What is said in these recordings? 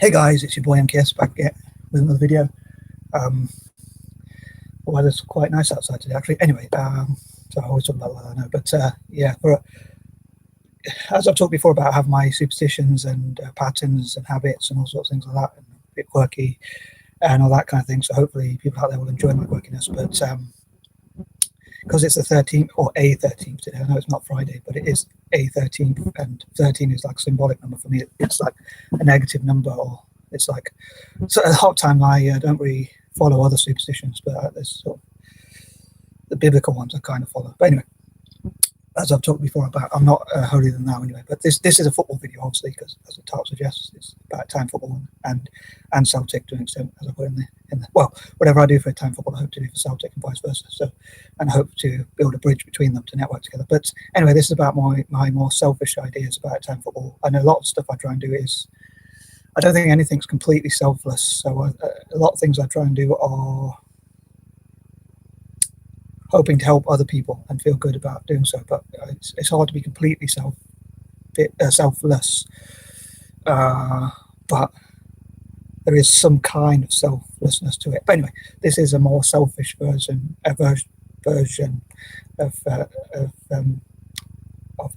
Hey guys, it's your boy MKS back again with another video. Um, the weather's quite nice outside today, actually. Anyway, so I always talk about the weather, I know, but yeah, as I've talked before about having my superstitions and patterns and habits and all sorts of things like that, and a bit quirky and all that kind of thing. So hopefully people out there will enjoy my quirkiness. But because it's the 13th or a 13th today, I know it's not Friday, but it is a 13th, and 13 is like a symbolic number for me. It's like a negative number, or it's like, so at the hot time I don't really follow other superstitions, but there's sort of the biblical ones I kind of follow. But anyway, as I've talked before about, I'm not holier than thou anyway. But this is a football video, obviously, because as the title suggests, it's about time football and Celtic to an extent, as I put in the well, whatever I do for time football, I hope to do for Celtic and vice versa. So, and I hope to build a bridge between them to network together. But anyway, this is about my more selfish ideas about time football. I know a lot of stuff I try and do is, I don't think anything's completely selfless. So a lot of things I try and do are hoping to help other people and feel good about doing so. But it's hard to be completely selfless. But there is some kind of selflessness to it. But anyway, this is a more selfish version of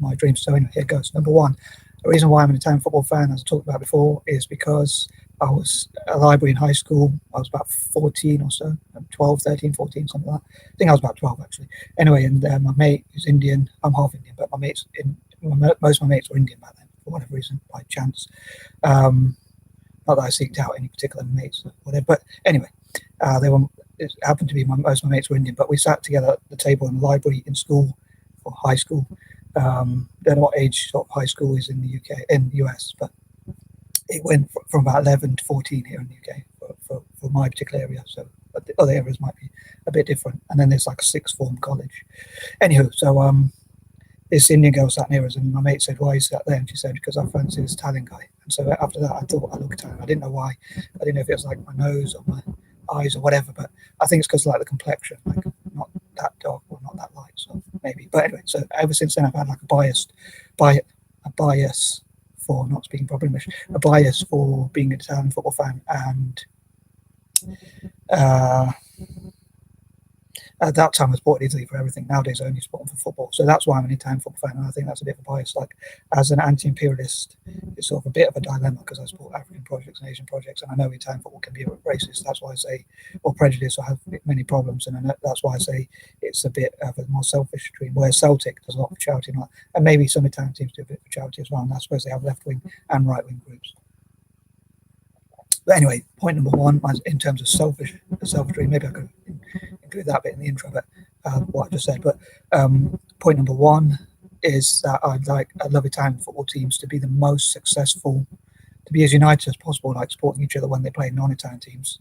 my dreams. So anyway, here goes. Number one, the reason why I'm an Italian football fan, as I talked about before, is because I was at a library in high school. I was about 14 or so, 12, 13, 14, something like that. I think I was about 12 actually. Anyway, and my mate who's Indian, I'm half Indian, but most of my mates were Indian back then for whatever reason, by chance. Not that I seeked out any particular mates or whatever, but anyway, it happened to be most of my mates were Indian, but we sat together at the table in the library in school, or high school. Don't know what age sort of high school is in the UK, in the US, but it went from about 11 to 14 here in the UK for my particular area. So, but the other areas might be a bit different. And then there's like a sixth form college. Anywho, so this Indian girl sat near us, and my mate said, "Why you sat there?" And she said, "Because I fancy this Italian guy." And so after that, I thought I looked Italian. I didn't know why. I didn't know if it was like my nose or my eyes or whatever, but I think it's because like the complexion, like not that dark or not that light, so maybe. But anyway, so ever since then, I've had like a bias for not speaking proper English, a bias for being an Italian football fan, and uh, at that time I supported Italy for everything. Nowadays I only support them for football. So that's why I'm an Italian football fan, and I think that's a bit of a bias. Like, as an anti-imperialist, it's sort of a bit of a dilemma, because I support African projects and Asian projects, and I know Italian football can be a bit racist. That's why I say, or prejudice, or have many problems, and that's why I say it's a bit of a more selfish dream. Whereas Celtic does a lot for charity, and maybe some Italian teams do a bit for charity as well, and I suppose they have left-wing and right-wing groups. But anyway, point number one, in terms of selfish dream, maybe I could include that bit in the intro, but what I just said. But point number one is that I'd love Italian football teams to be the most successful, to be as united as possible, like supporting each other when they play non-Italian teams.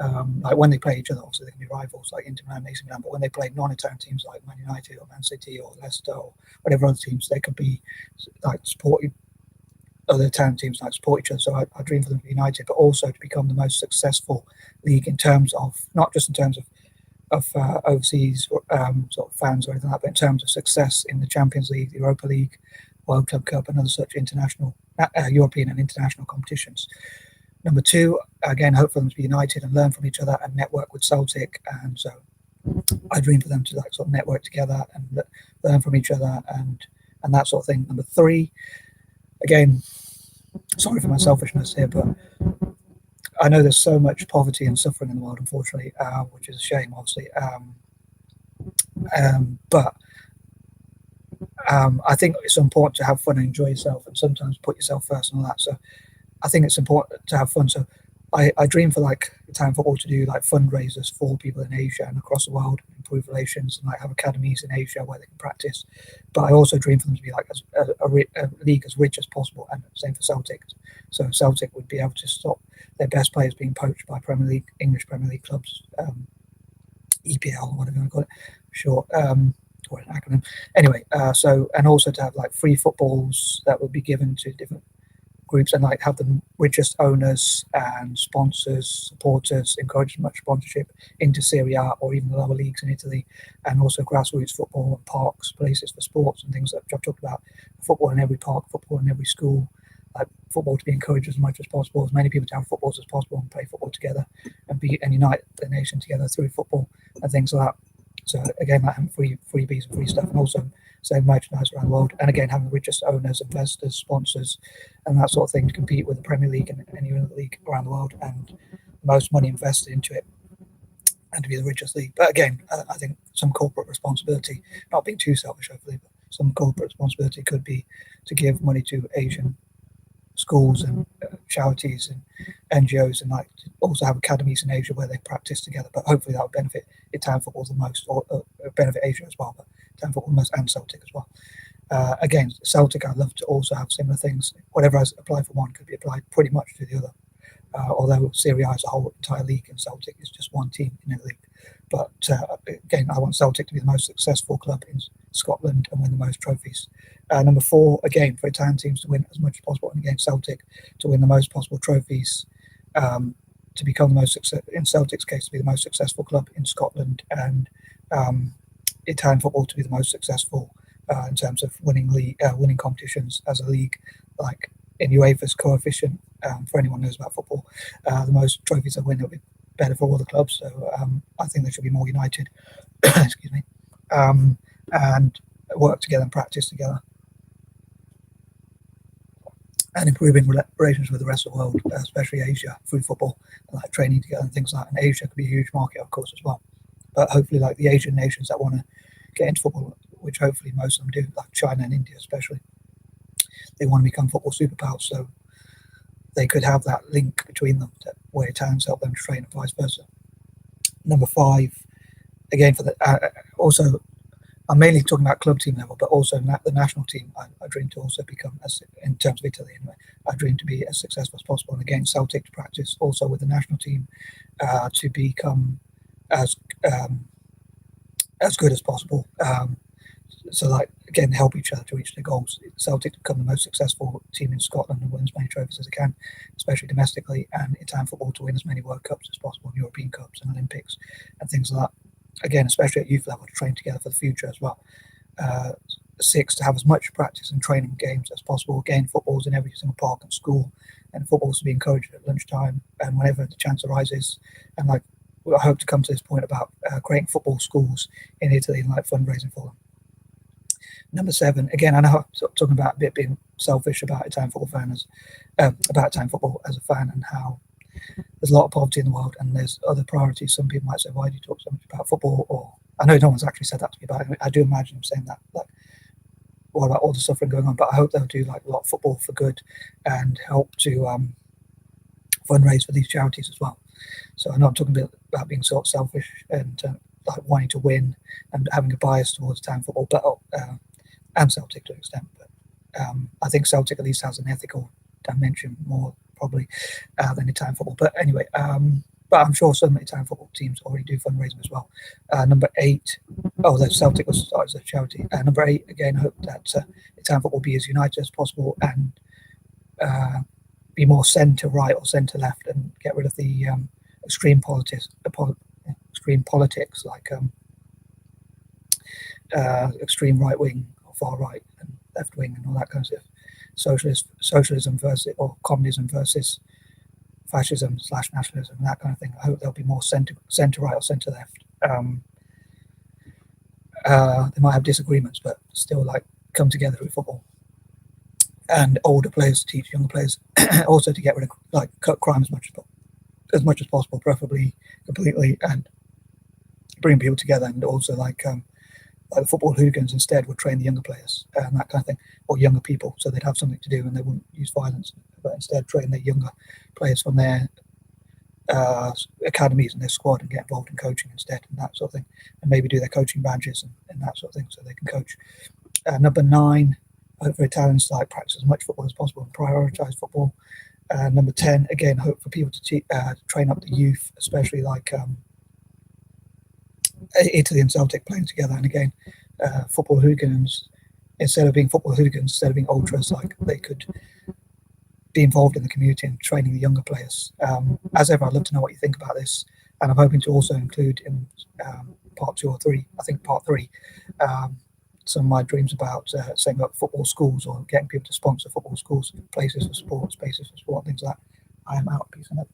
Like when they play each other, obviously they can be rivals like Inter Milan, AC Milan, but when they play non-Italian teams like Man United or Man City or Leicester or whatever other teams, they could be like supporting other Italian teams, like support each other. So I dream for them to be united, but also to become the most successful league in terms of, not just in terms of overseas sort of fans or anything like that, but in terms of success in the Champions League, the Europa League, World Club Cup, and other such international, European and international competitions. Number two, again, hope for them to be united and learn from each other and network with Celtic. And so I dream for them to like sort of network together and learn from each other and that sort of thing. Number three, again, sorry for my selfishness here, but I know there's so much poverty and suffering in the world, unfortunately, which is a shame, obviously. But I think it's important to have fun and enjoy yourself, and sometimes put yourself first and all that. So I think it's important to have fun. So I dream for like Italian football to do like fundraisers for people in Asia and across the world, improve relations, and like have academies in Asia where they can practice. But I also dream for them to be like a league as rich as possible, and same for Celtic. So Celtic would be able to stop their best players being poached by English Premier League clubs, E.P.L, whatever you want to call it, short, or an acronym. Anyway, so, and also to have like free footballs that would be given to different groups, and like have the richest owners and sponsors, supporters encourage much sponsorship into Serie A or even the lower leagues in Italy, and also grassroots football and parks, places for sports and things that I've talked about. Football in every park, football in every school, like football to be encouraged as much as possible, as many people to have footballs as possible and play football together and unite the nation together through football and things like that. So again, like having freebies and free stuff, and also selling merchandise around the world, and again having the richest owners, investors, sponsors, and that sort of thing to compete with the Premier League and any other league around the world, and most money invested into it, and to be the richest league. But again, I think some corporate responsibility, not being too selfish, hopefully, but some corporate responsibility could be to give money to Asian schools and charities and NGOs, and like also have academies in Asia where they practice together. But hopefully that would benefit Italian football the most, or benefit Asia as well, but Italian football the most, and Celtic as well. Again, Celtic, I'd love to also have similar things. Whatever I apply for one could be applied pretty much to the other. Although Serie A as a whole entire league, and Celtic is just one team in a league. But again, I want Celtic to be the most successful club in Scotland and win the most trophies. Number 4, again, for Italian teams to win as much as possible, and again, Celtic to win the most possible trophies, to become the most in Celtic's case, to be the most successful club in Scotland, and Italian football to be the most successful in terms of winning competitions as a league, like in UEFA's coefficient. For anyone who knows about football, the most trophies they win, it'll be better for all the clubs. So I think they should be more united. Excuse me, and work together and practice together, and improving relations with the rest of the world, especially Asia, through football, like training together and things like that. And Asia could be a huge market, of course, as well. But hopefully, like the Asian nations that want to get into football, which hopefully most of them do, like China and India especially, they want to become football superpowers. So they could have that link between them, where Italians help them to train and vice versa. Number 5, again, for the also, I'm mainly talking about club team level, but also the national team. I dream to also become, as in terms of Italy anyway, I dream to be as successful as possible. And again, Celtic to practice also with the national team to become as good as possible. So, like, again, help each other to reach their goals. Celtic to become the most successful team in Scotland and win as many trophies as they can, especially domestically, and Italian football to win as many World Cups as possible, and European Cups and Olympics and things like that. Again, especially at youth level, to train together for the future as well. 6, to have as much practice and training games as possible. Again, football's in every single park and school, and football's to be encouraged at lunchtime and whenever the chance arises. And like, I hope to come to this point about creating football schools in Italy and like fundraising for them. Number 7, again, I know I'm talking about a bit being selfish about Italian football fans, about Italian football as a fan, and how there's a lot of poverty in the world and there's other priorities. Some people might say, why do you talk so much about football? Or I know no one's actually said that to me, but I do imagine them saying that, like, what about all the suffering going on? But I hope they'll do like a lot of football for good and help to fundraise for these charities as well. So I know I'm talking about being sort of selfish and like wanting to win and having a bias towards Italian football, but and Celtic to an extent. But I think Celtic at least has an ethical dimension more probably than Italian football. But anyway, but I'm sure some Italian football teams already do fundraising as well. Number 8, the Celtic was started as a charity. Number 8, again, I hope that Italian football be as united as possible and be more centre right or centre left, and get rid of the extreme politics like extreme right wing or far right and left wing and all that kind of stuff. Socialism versus, or communism versus fascism / nationalism and that kind of thing. I hope there'll be more centre right or centre left. They might have disagreements, but still like come together with football. And older players teach younger players also to get rid of, like, cut crime as much as possible, preferably completely, and bring people together. And also like the football hooligans instead would train the younger players and that kind of thing, or younger people, so they'd have something to do and they wouldn't use violence, but instead train the younger players from their academies and their squad and get involved in coaching instead and that sort of thing, and maybe do their coaching badges and that sort of thing so they can coach. Number 9, hope for Italians to like practice as much football as possible and prioritise football. Number 10, again, hope for people to train up the youth, especially like Italy and Celtic playing together. And again, football hooligans, instead of being ultras, like they could be involved in the community and training the younger players. As ever, I'd love to know what you think about this, and I'm hoping to also include in part 2 or 3, I think part 3, some of my dreams about setting up football schools or getting people to sponsor football schools, places for sport, spaces for sport, things like that, I am out. Peace and love.